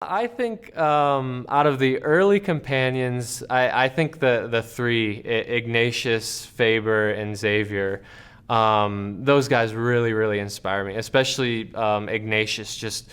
I think out of the early companions, I think the three, Ignatius, Faber, and Xavier, those guys really, really inspire me, especially Ignatius. Just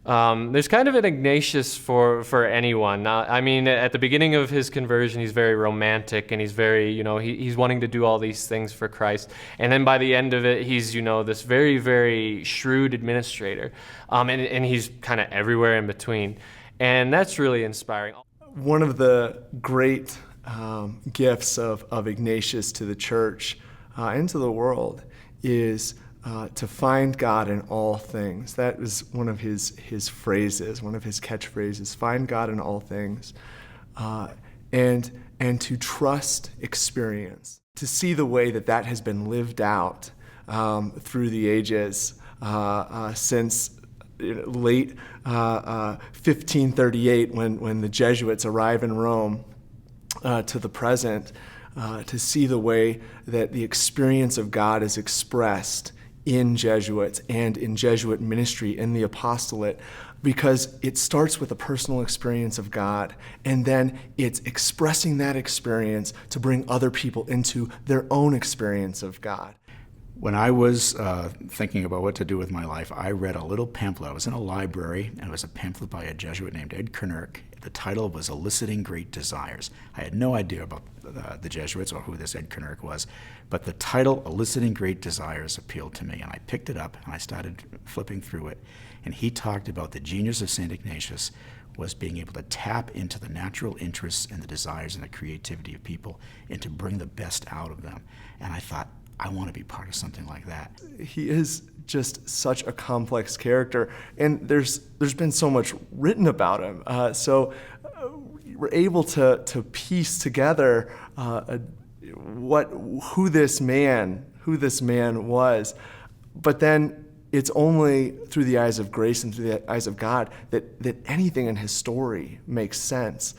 there's kind of an Ignatius for anyone. Now, I mean, at the beginning of his conversion, he's very romantic and he's very, he's wanting to do all these things for Christ. And then by the end of it, he's, this very, very shrewd administrator. And he's kind of everywhere in between. And that's really inspiring. One of the great gifts of Ignatius to the church and to the world is to find God in all things. That is one of his phrases, one of his catchphrases, find God in all things. And to trust experience, to see the way that has been lived out through the ages since late 1538 when the Jesuits arrive in Rome to the present, to see the way that the experience of God is expressed in Jesuits and in Jesuit ministry in the apostolate, because it starts with a personal experience of God, and then it's expressing that experience to bring other people into their own experience of God. When I was thinking about what to do with my life, I read a little pamphlet. I was in a library, and it was a pamphlet by a Jesuit named Ed Kernirk. The title was Eliciting Great Desires. I had no idea about the Jesuits or who this Ed Kernirk was, but the title Eliciting Great Desires appealed to me, and I picked it up and I started flipping through it. And he talked about the genius of St. Ignatius was being able to tap into the natural interests and the desires and the creativity of people and to bring the best out of them. And I thought, I want to be part of something like that. He is just such a complex character, and there's been so much written about him. So we're able to piece together who this man was, but then it's only through the eyes of grace and through the eyes of God that anything in his story makes sense.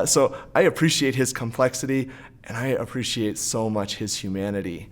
So I appreciate his complexity, and I appreciate so much his humanity.